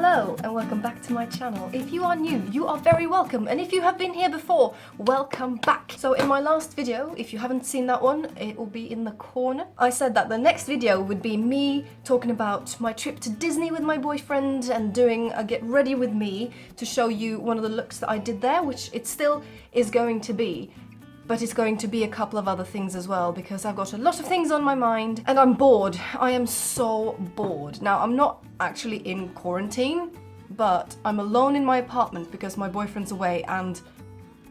Hello and welcome back to my channel. If you are new, you are very welcome, and if you have been here before, welcome back. So in my last video, if you haven't seen that one, it will be in the corner. I said that the next video would be me talking about my trip to Disney with my boyfriend and doing a get ready with me to show you one of the looks that I did there, which it still is going to be. But it's going to be a couple of other things as well because I've got a lot of things on my mind and I'm bored. I am so bored. Now, I'm not actually in quarantine, but I'm alone in my apartment because my boyfriend's away and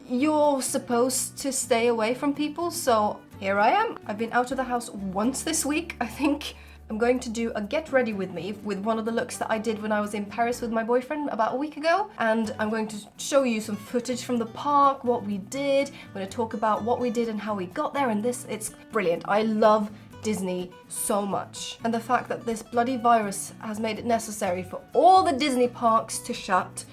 you're supposed to stay away from people, so here I am. I've been out of the house once this week, I think. I'm going to do a get ready with me with one of the looks that I did when I was in Paris with my boyfriend about a week ago. And I'm going to show you some footage from the park, what we did. I'm going to talk about what we did and how we got there, and it's brilliant. I love Disney so much. And the fact that this bloody virus has made it necessary for all the Disney parks to shut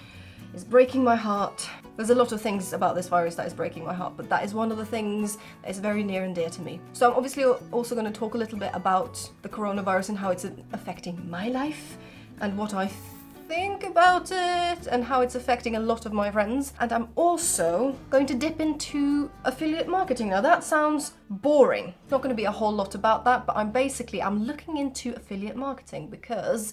is breaking my heart. There's a lot of things about this virus that is breaking my heart, but that is one of the things that is very near and dear to me. So I'm obviously also going to talk a little bit about the coronavirus and how it's affecting my life and what I think about it and how it's affecting a lot of my friends. And I'm also going to dip into affiliate marketing. Now that sounds boring. Not going to be a whole lot about that, but I'm looking into affiliate marketing because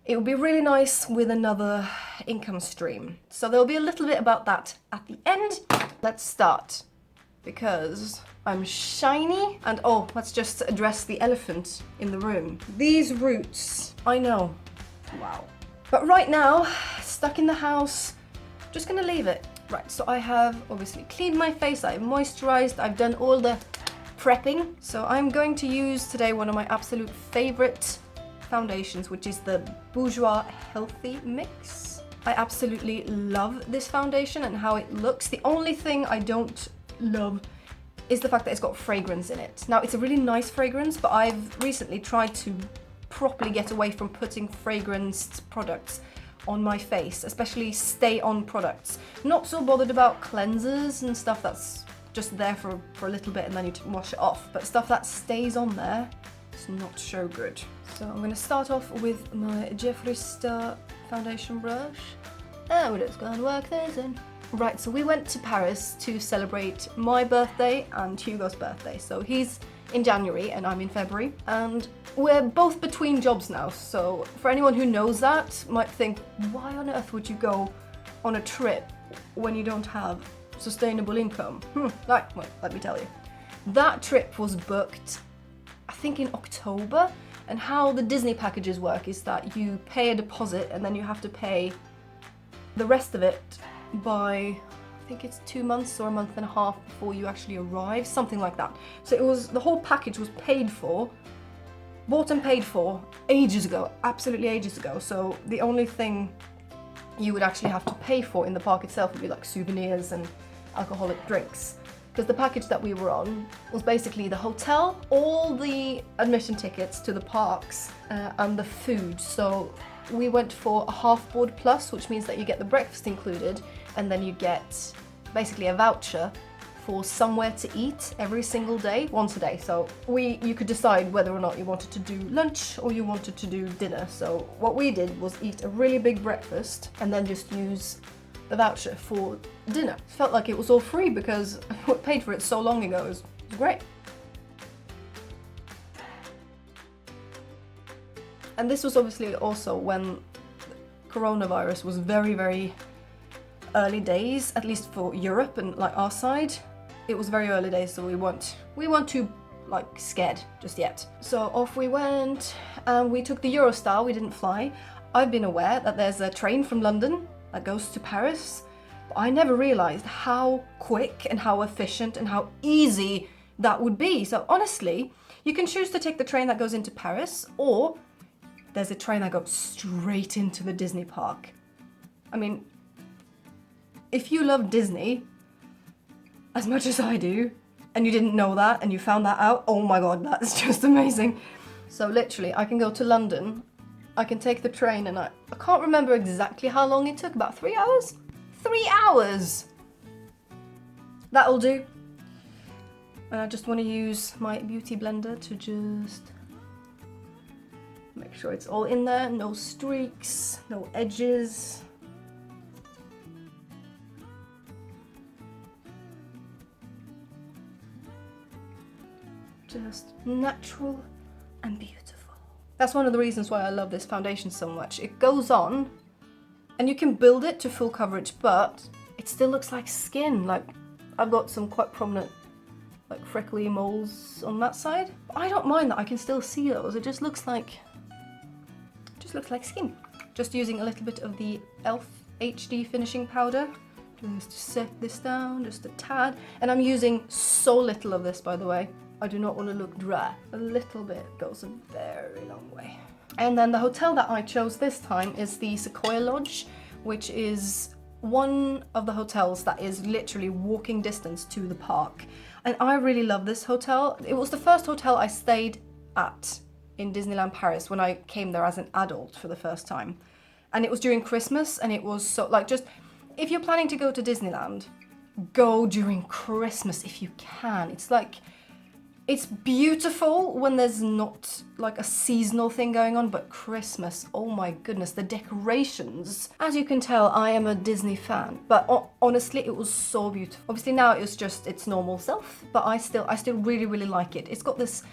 it would be really nice with another income stream. So there'll be a little bit about that at the end. Let's start, because I'm shiny. And oh, let's just address the elephant in the room. These roots, I know, wow. But right now, stuck in the house, just gonna leave it. Right, so I have obviously cleaned my face, I've moisturized, I've done all the prepping. So I'm going to use today one of my absolute favorite foundations, which is the Bourjois Healthy Mix. I absolutely love this foundation and how it looks. The only thing I don't love is the fact that it's got fragrance in it. Now, it's a really nice fragrance, but I've recently tried to properly get away from putting fragranced products on my face, especially stay-on products. Not so bothered about cleansers and stuff that's just there for a little bit and then you wash it off, but stuff that stays on there, it's not so good. So I'm going to start off with my Jeffree Star foundation brush. And we're just going to work this in. Right, so we went to Paris to celebrate my birthday and Hugo's birthday. So he's in January and I'm in February. And we're both between jobs now. So for anyone who knows that, might think, why on earth would you go on a trip when you don't have sustainable income? Right, well, let me tell you. That trip was booked, I think, in October. And how the Disney packages work is that you pay a deposit and then you have to pay the rest of it by, I think it's 2 months or a month and a half before you actually arrive, something like that. So the whole package was paid for, bought and paid for ages ago, absolutely ages ago. So the only thing you would actually have to pay for in the park itself would be like souvenirs and alcoholic drinks. Because the package that we were on was basically the hotel, all the admission tickets to the parks, and the food. So we went for a half board plus, which means that you get the breakfast included, and then you get basically a voucher for somewhere to eat every single day, once a day. So you could decide whether or not you wanted to do lunch or you wanted to do dinner. So what we did was eat a really big breakfast and then just use the voucher for dinner. It felt like it was all free because I paid for it so long ago. It was great. And this was obviously also when coronavirus was very, very early days, at least for Europe and like our side. It was very early days, so we weren't too like scared just yet. So off we went and we took the Eurostar. We didn't fly. I've been aware that there's a train from London that goes to Paris. But I never realized how quick and how efficient and how easy that would be. So honestly, you can choose to take the train that goes into Paris, or there's a train that goes straight into the Disney park. I mean, if you love Disney as much as I do, and you didn't know that and you found that out, oh my god, that's just amazing. So literally, I can go to London, I can take the train, and I can't remember exactly how long it took, about 3 hours? 3 hours! That'll do. And I just want to use my beauty blender to just Make sure it's all in there, no streaks, no edges. Just natural and beautiful. That's one of the reasons why I love this foundation so much. It goes on and you can build it to full coverage, but it still looks like skin. Like, I've got some quite prominent like freckly moles on that side. But I don't mind that, I can still see those. It just looks like skin. Just using a little bit of the e.l.f. HD finishing powder just to set this down, just a tad. And I'm using so little of this, by the way. I do not want to look dry. A little bit goes a very long way. And then the hotel that I chose this time is the Sequoia Lodge, which is one of the hotels that is literally walking distance to the park. And I really love this hotel. It was the first hotel I stayed at in Disneyland Paris when I came there as an adult for the first time. And it was during Christmas, and it was so, like, just, if you're planning to go to Disneyland, go during Christmas if you can. It's like, it's beautiful when there's not like a seasonal thing going on, but Christmas, oh my goodness, the decorations. As you can tell, I am a Disney fan, but honestly, it was so beautiful. Obviously now it's just its normal self, but I still really, really like it. It's got this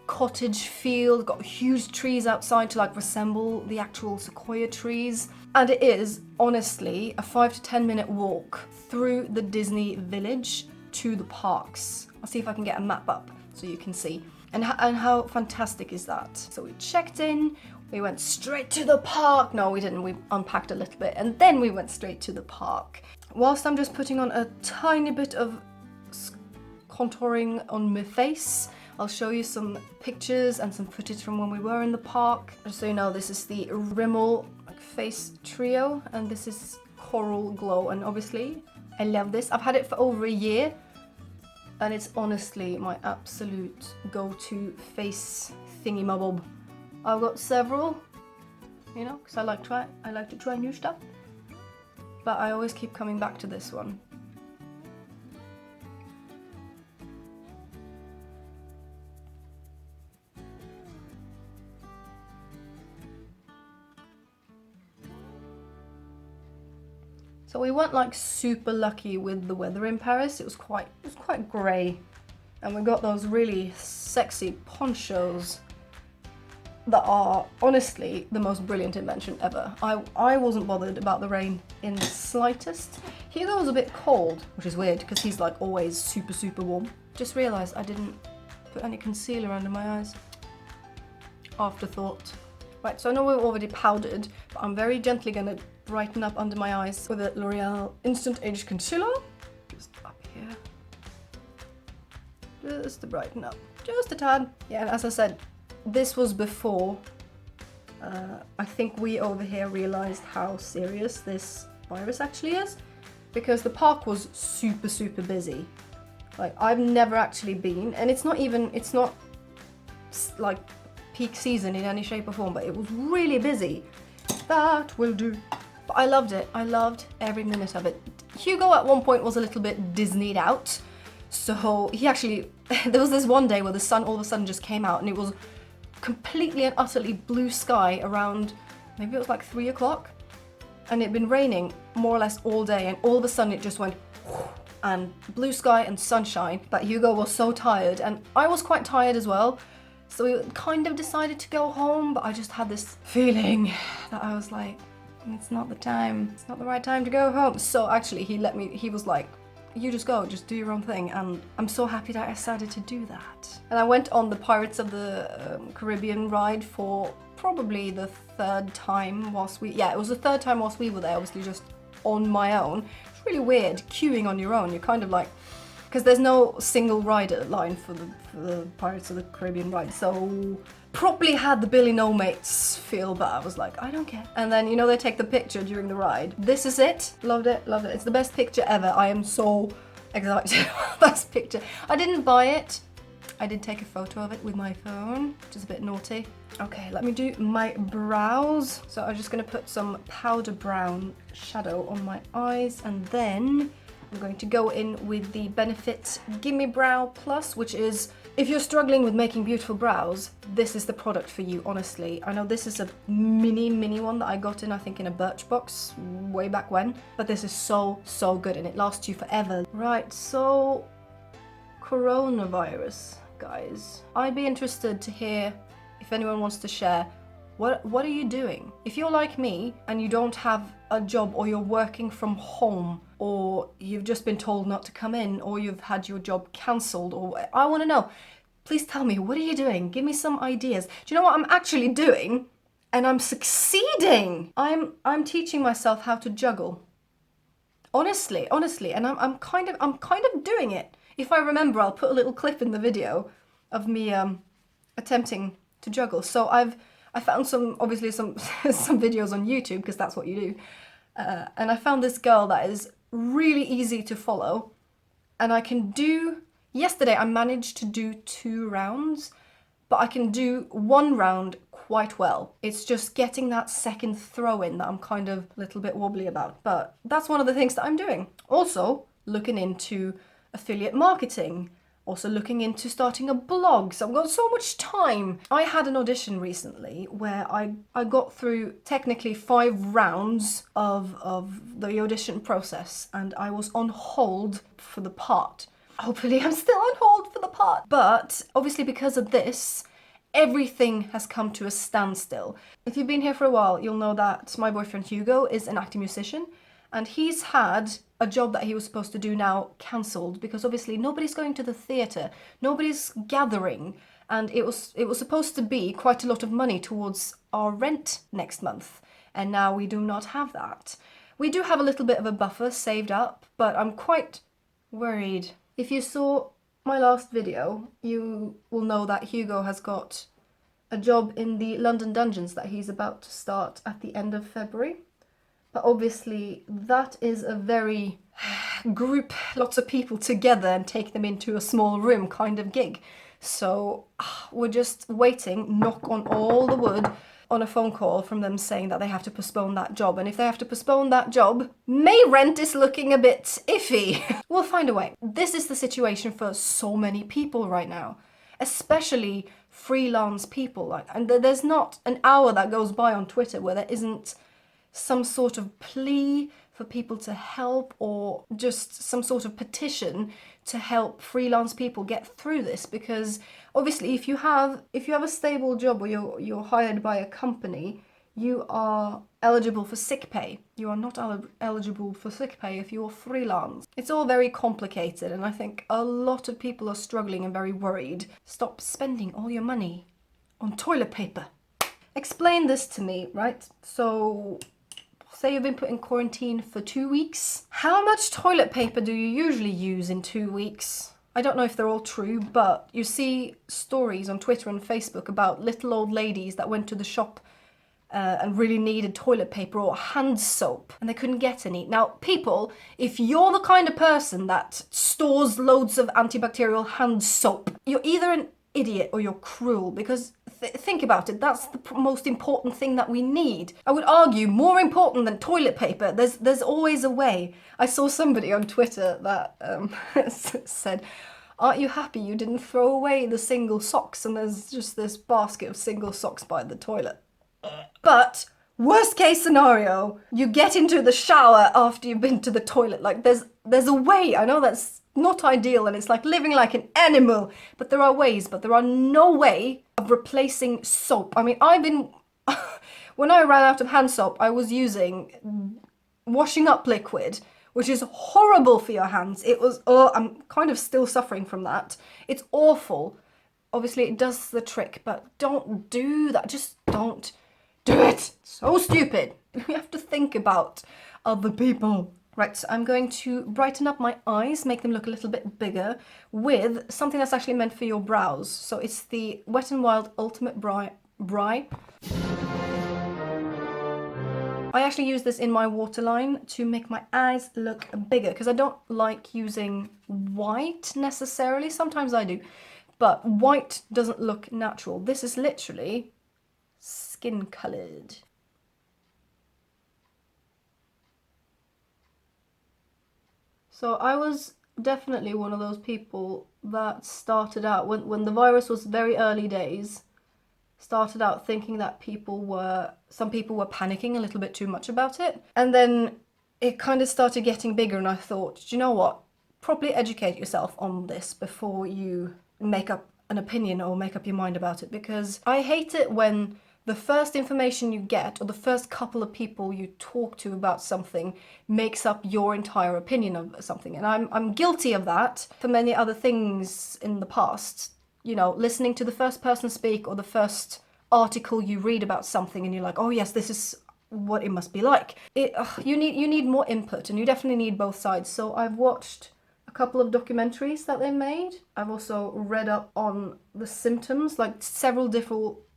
cottage feel, got huge trees outside to like resemble the actual sequoia trees. And it is honestly a 5 to 10 minute walk through the Disney village to the parks. I'll see if I can get a map up so you can see. And how fantastic is that? So we checked in, we went straight to the park. No, we didn't, we unpacked a little bit and then we went straight to the park. Whilst I'm just putting on a tiny bit of contouring on my face, I'll show you some pictures and some footage from when we were in the park. Just so you know, this is the Rimmel face trio and this is Coral Glow, and obviously I love this. I've had it for over a year and it's honestly my absolute go-to face thingy-mabob. I've got several, you know, because I like to try new stuff, but I always keep coming back to this one. So we weren't like super lucky with the weather in Paris. It was quite grey, and we got those really sexy ponchos that are honestly the most brilliant invention ever. I wasn't bothered about the rain in the slightest. Hugo was a bit cold, which is weird because he's like always super warm. Just realised I didn't put any concealer under my eyes. Afterthought. Right, so I know we're already powdered, but I'm very gently gonna brighten up under my eyes with a L'Oreal Instant Age Concealer. Just up here. Just to brighten up. Just a tad. Yeah, and as I said, this was before I think we over here realized how serious this virus actually is, because the park was super busy. Like, I've never actually been, and it's not like peak season in any shape or form, but it was really busy. That will do. But I loved it. I loved every minute of it. Hugo at one point was a little bit Disneyed out. So he actually, there was this one day where the sun all of a sudden just came out and it was completely and utterly blue sky around, maybe it was like 3 o'clock. And it'd been raining more or less all day, and all of a sudden it just went and blue sky and sunshine. But Hugo was so tired, and I was quite tired as well. So we kind of decided to go home, but I just had this feeling that I was like, it's not the time. It's not the right time to go home. So actually he was like, you just go, just do your own thing. And I'm so happy that I decided to do that. And I went on the Pirates of the Caribbean ride for probably the third time it was the third time whilst we were there, obviously just on my own. It's really weird queuing on your own. You're kind of like, because there's no single rider line for the Pirates of the Caribbean ride, so properly had the Billy No Mates feel, but I was like, I don't care. And then, you know, they take the picture during the ride. This is it. Loved it, loved it. It's the best picture ever. I am so excited about this picture. I didn't buy it. I did take a photo of it with my phone, which is a bit naughty. Okay, let me do my brows. So I'm just gonna put some powder brown shadow on my eyes, and then I'm going to go in with the Benefit Gimme Brow Plus, which is, If you're struggling with making beautiful brows, this is the product for you, honestly. I know this is a mini one that I got in, I think, in a Birchbox way back when, but this is so good and it lasts you forever. Right, so coronavirus, guys. I'd be interested to hear if anyone wants to share what are you doing? If you're like me and you don't have a job, or you're working from home, or you've just been told not to come in, or you've had your job cancelled, or I want to know, please tell me, what are you doing? Give me some ideas. Do you know what I'm actually doing? And I'm succeeding. I'm teaching myself how to juggle. Honestly, and I'm kind of doing it. If I remember, I'll put a little clip in the video of me attempting to juggle. So I found some videos on YouTube, because that's what you do. And I found this girl that is really easy to follow. And I can do, yesterday I managed to do 2 rounds, but I can do 1 round quite well. It's just getting that second throw in that I'm kind of a little bit wobbly about. But that's one of the things that I'm doing. Also, looking into affiliate marketing. Also looking into starting a blog, so I've got so much time. I had an audition recently where I got through technically 5 rounds of the audition process, and I was on hold for the part. Hopefully I'm still on hold for the part. But obviously because of this, everything has come to a standstill. If you've been here for a while, you'll know that my boyfriend Hugo is an acting musician, and he's had a job that he was supposed to do now cancelled, because obviously nobody's going to the theatre, nobody's gathering, and it was supposed to be quite a lot of money towards our rent next month, and now we do not have that. We do have a little bit of a buffer saved up, but I'm quite worried. If you saw my last video, you will know that Hugo has got a job in the London Dungeons that he's about to start at the end of February. But obviously that is a very group lots of people together and take them into a small room kind of gig. So we're just waiting, knock on all the wood, on a phone call from them saying that they have to postpone that job. And if they have to postpone that job, May rent is looking a bit iffy. We'll find a way. This is the situation for so many people right now, especially freelance people. And there's not an hour that goes by on Twitter where there isn't some sort of plea for people to help, or just some sort of petition to help freelance people get through this. Because obviously if you have a stable job, or you're hired by a company, you are eligible for sick pay. You are not eligible for sick pay if you're freelance. It's all very complicated, and I think a lot of people are struggling and very worried. Stop spending all your money on toilet paper. Explain this to me, right? So say you've been put in quarantine for 2 weeks. How much toilet paper do you usually use in 2 weeks? I don't know if they're all true, but you see stories on Twitter and Facebook about little old ladies that went to the shop and really needed toilet paper or hand soap, and they couldn't get any. Now, people, if you're the kind of person that stores loads of antibacterial hand soap, you're either an idiot or you're cruel, because think about it, that's the most important thing that we need. I would argue more important than toilet paper. There's always a way. I saw somebody on Twitter that said, "Aren't you happy you didn't throw away the single socks?" And there's just this basket of single socks by the toilet. But worst case scenario, you get into the shower after you've been to the toilet. Like there's a way. I know that's not ideal and it's like living like an animal, but there are ways. But there are no way of replacing soap. I mean, when I ran out of hand soap, I was using washing up liquid, which is horrible for your hands. It was, I'm kind of still suffering from that. It's awful. Obviously it does the trick, but don't do that. Just don't do it. So stupid. We have to think about other people. Right, so I'm going to brighten up my eyes, make them look a little bit bigger with something that's actually meant for your brows. So it's the Wet n Wild Ultimate Bry. I actually use this in my waterline to make my eyes look bigger, because I don't like using white necessarily. Sometimes I do, but white doesn't look natural. This is literally skin coloured. So I was definitely one of those people that started out when the virus was very early days, started out thinking that some people were panicking a little bit too much about it. And then it kind of started getting bigger, and I thought, do you know what? Properly educate yourself on this before you make up an opinion or make up your mind about it, because I hate it when the first information you get or the first couple of people you talk to about something makes up your entire opinion of something. And I'm guilty of that for many other things in the past. You know, listening to the first person speak or the first article you read about something and you're like, oh yes, this is what it must be like. You need more input, and you definitely need both sides. So I've watched a couple of documentaries that they made. I've also read up on the symptoms, like several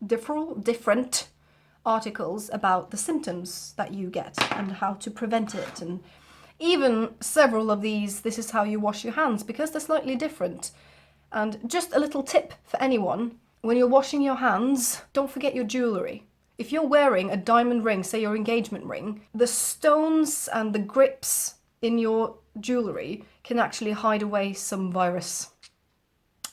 different articles about the symptoms that you get and how to prevent it, and even several of these, this is how you wash your hands, because they're slightly different. And just a little tip for anyone, when you're washing your hands, don't forget your jewellery. If you're wearing a diamond ring, say your engagement ring, the stones and the grips in your jewellery can actually hide away some virus.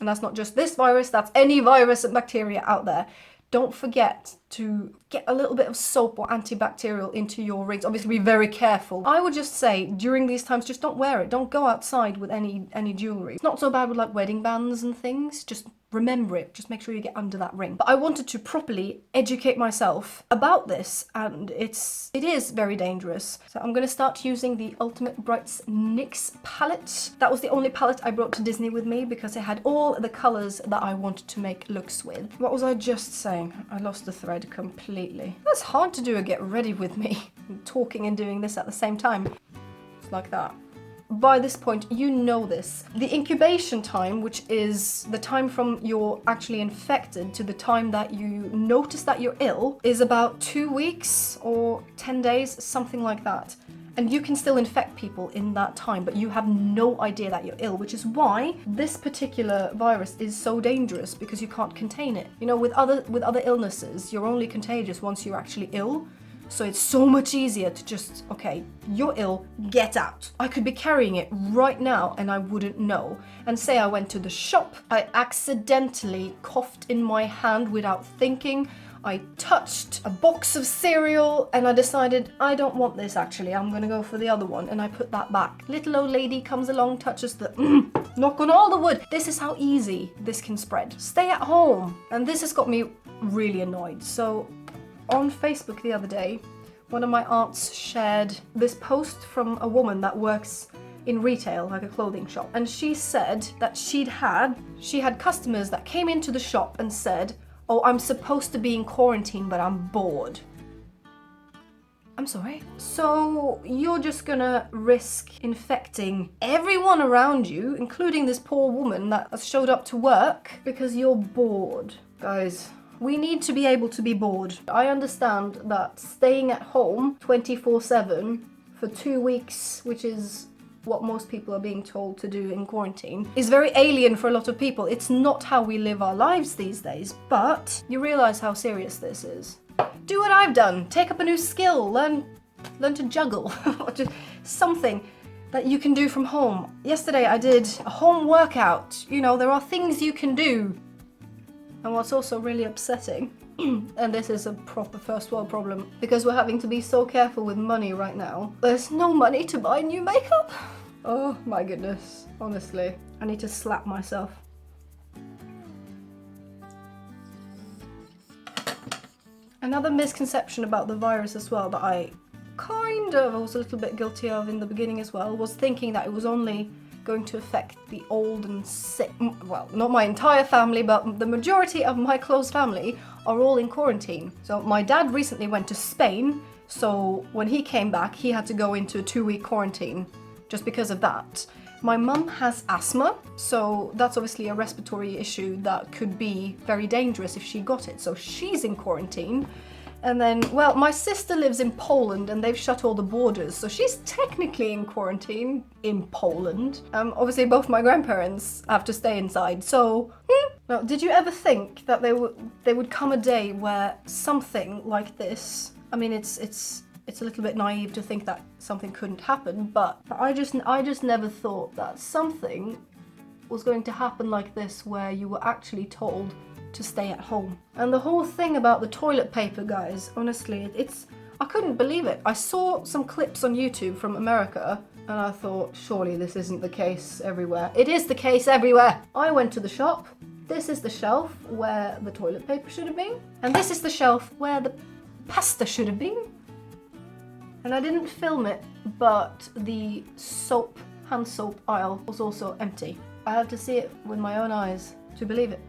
And that's not just this virus, that's any virus and bacteria out there. Don't forget to get a little bit of soap or antibacterial into your rings. Obviously, be very careful. I would just say, during these times, just don't wear it. Don't go outside with any jewellery. It's not so bad with like wedding bands and things. Just remember it. Just make sure you get under that ring. But I wanted to properly educate myself about this, and it is very dangerous. So I'm going to start using the Ultimate Brights NYX palette. That was the only palette I brought to Disney with me because it had all the colours that I wanted to make looks with. What was I just saying? I lost the thread completely. That's hard to do a get ready with me. Talking and doing this at the same time. It's like that. By this point, you know this. The incubation time, which is the time from you're actually infected to the time that you notice that you're ill, is about 2 weeks or 10 days, something like that. And you can still infect people in that time, but you have no idea that you're ill, which is why this particular virus is so dangerous, because you can't contain it. You know, with other illnesses, you're only contagious once you're actually ill. So it's so much easier to just, okay, you're ill, get out. I could be carrying it right now and I wouldn't know. And say I went to the shop, I accidentally coughed in my hand without thinking. I touched a box of cereal and I decided, I don't want this actually, I'm gonna go for the other one, and I put that back. Little old lady comes along, touches the, knock on all the wood. This is how easy this can spread. Stay at home. And this has got me really annoyed. So on Facebook the other day, one of my aunts shared this post from a woman that works in retail, like a clothing shop. And she said that she had customers that came into the shop and said, oh, I'm supposed to be in quarantine, but I'm bored. I'm sorry? So you're just gonna risk infecting everyone around you, including this poor woman that has showed up to work, because you're bored. Guys, we need to be able to be bored. I understand that staying at home 24/7 for 2 weeks, which is what most people are being told to do in quarantine, is very alien for a lot of people. It's not how we live our lives these days, but you realize how serious this is. Do what I've done. Take up a new skill. Learn to juggle. Or just something that you can do from home. Yesterday I did a home workout. You know, there are things you can do. And what's also really upsetting, and this is a proper first world problem, because we're having to be so careful with money right now, there's no money to buy new makeup. Oh my goodness, honestly. I need to slap myself. Another misconception about the virus as well that I was a little bit guilty of in the beginning as well, was thinking that it was only going to affect the old and sick. Well, not my entire family, but the majority of my close family are all in quarantine. So my dad recently went to Spain, so when he came back, he had to go into a 2-week quarantine just because of that. My mum has asthma, so that's obviously a respiratory issue that could be very dangerous if she got it. So she's in quarantine. And then, well, my sister lives in Poland and they've shut all the borders, so she's technically in quarantine in Poland. Obviously both my grandparents have to stay inside, so Now, did you ever think that there would come a day where something like this, I mean, it's it's a little bit naive to think that something couldn't happen, but I just never thought that something was going to happen like this, where you were actually told to stay at home. And the whole thing about the toilet paper, guys, honestly, I couldn't believe it. I saw some clips on YouTube from America and I thought, surely this isn't the case everywhere. It is the case everywhere. I went to the shop. This is the shelf where the toilet paper should have been. And this is the shelf where the pasta should have been. And I didn't film it, but the hand soap aisle was also empty. I had to see it with my own eyes to believe it.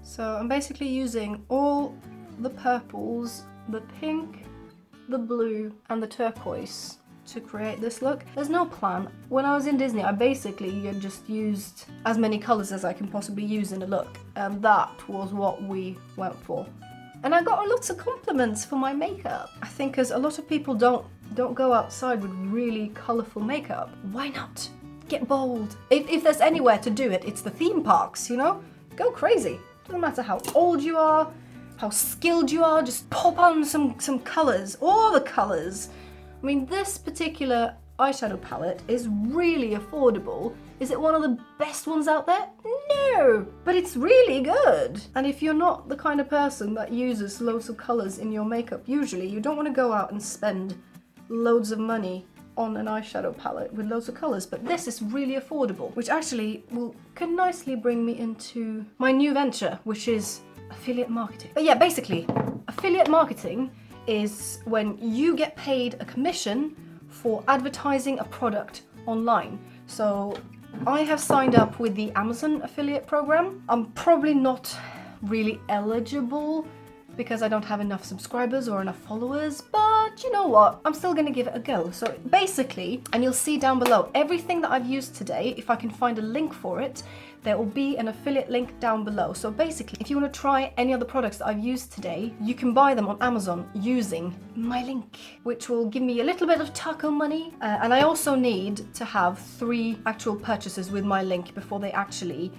So I'm basically using all the purples, the pink, the blue and the turquoise to create this look. There's no plan. When I was in Disney, I basically just used as many colours as I can possibly use in a look, and that was what we went for. And I got lots of compliments for my makeup. I think because a lot of people don't go outside with really colourful makeup. Why not? Get bold. If there's anywhere to do it, it's the theme parks, you know? Go crazy. Doesn't matter how old you are, how skilled you are, just pop on some colours, all the colours. I mean, this particular eyeshadow palette is really affordable. Is it one of the best ones out there? No, but it's really good. And if you're not the kind of person that uses loads of colours in your makeup, usually you don't want to go out and spend loads of money on an eyeshadow palette with loads of colours, but this is really affordable, which actually can nicely bring me into my new venture, which is affiliate marketing. But yeah, basically, affiliate marketing is when you get paid a commission for advertising a product online. So I have signed up with the Amazon affiliate program. I'm probably not really eligible because I don't have enough subscribers or enough followers, but you know what? I'm still gonna give it a go. So basically, and you'll see down below, everything that I've used today, if I can find a link for it, there will be an affiliate link down below. So basically, if you want to try any of the products that I've used today, you can buy them on Amazon using my link, which will give me a little bit of taco money. And I also need to have 3 actual purchases with my link before they actually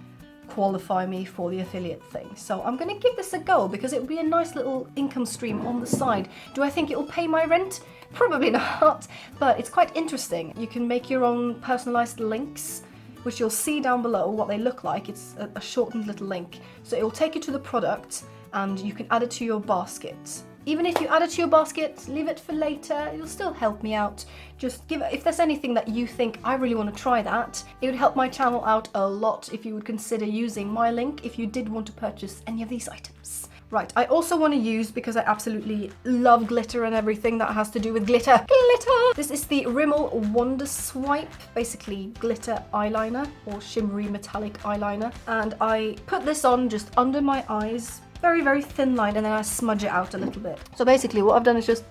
qualify me for the affiliate thing. So I'm gonna give this a go because it would be a nice little income stream on the side. Do I think it will pay my rent? Probably not, but it's quite interesting. You can make your own personalized links, which you'll see down below what they look like. It's a shortened little link. So it will take you to the product and you can add it to your basket. Even if you add it to your basket, leave it for later, it'll still help me out. Just if there's anything that you think, I really want to try that, it would help my channel out a lot if you would consider using my link if you did want to purchase any of these items. Right, I also want to use, because I absolutely love glitter and everything that has to do with glitter. Glitter! This is the Rimmel Wonder Swipe, basically glitter eyeliner or shimmery metallic eyeliner. And I put this on just under my eyes, very, very thin line, and then I smudge it out a little bit. So basically what I've done is just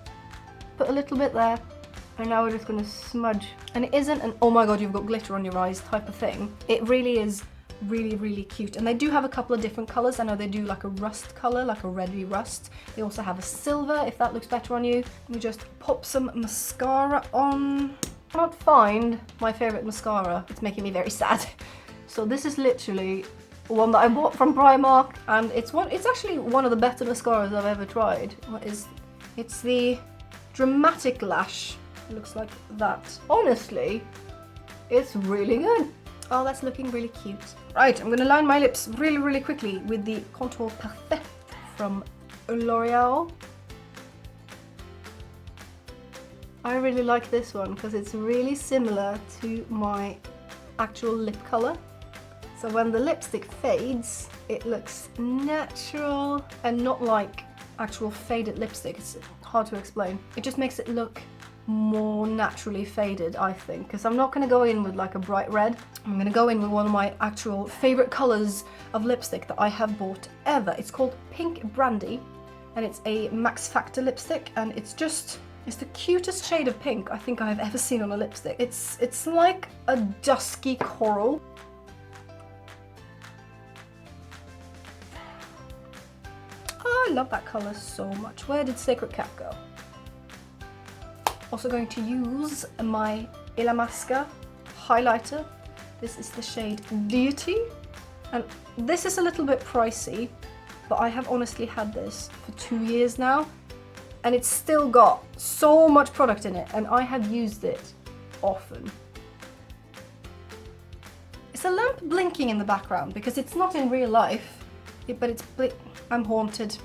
put a little bit there, and now we're just going to smudge. And it isn't an, oh my god, you've got glitter on your eyes type of thing. It really is really, really cute. And they do have a couple of different colors. I know they do like a rust color, like a reddy rust. They also have a silver, if that looks better on you. We just pop some mascara on. I can't find my favorite mascara. It's making me very sad. So this is literally one that I bought from Primark, and it's actually one of the better mascaras I've ever tried. It's the Dramatic Lash. It looks like that. Honestly, it's really good. Oh, that's looking really cute. Right, I'm gonna line my lips really, really quickly with the Contour Parfait from L'Oreal. I really like this one because it's really similar to my actual lip color. So when the lipstick fades, it looks natural and not like actual faded lipstick. It's hard to explain. It just makes it look more naturally faded, I think, because I'm not going to go in with like a bright red. I'm going to go in with one of my actual favorite colors of lipstick that I have bought ever. It's called Pink Brandy, and it's a Max Factor lipstick, and it's the cutest shade of pink I think I've ever seen on a lipstick. It's like a dusky coral. Oh, I love that color so much. Where did Sacred Cat go? Also going to use my Illamasqua highlighter. This is the shade Deity, and this is a little bit pricey, but I have honestly had this for 2 years now, and it's still got so much product in it, and I have used it often. It's a lamp blinking in the background because it's not in real life, but I'm haunted.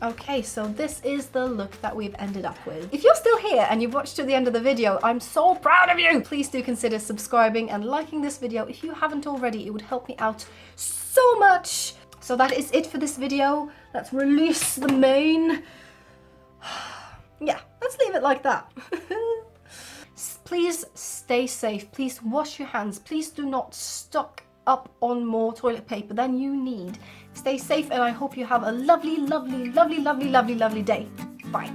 Okay, so this is the look that we've ended up with. If you're still here and you've watched to the end of the video, I'm so proud of you! Please do consider subscribing and liking this video if you haven't already. It would help me out so much. So that is it for this video. Let's release the mane. Yeah, let's leave it like that. Please stay safe. Please wash your hands. Please do not stock up on more toilet paper than you need. Stay safe, and I hope you have a lovely, lovely, lovely, lovely, lovely, lovely day. Bye.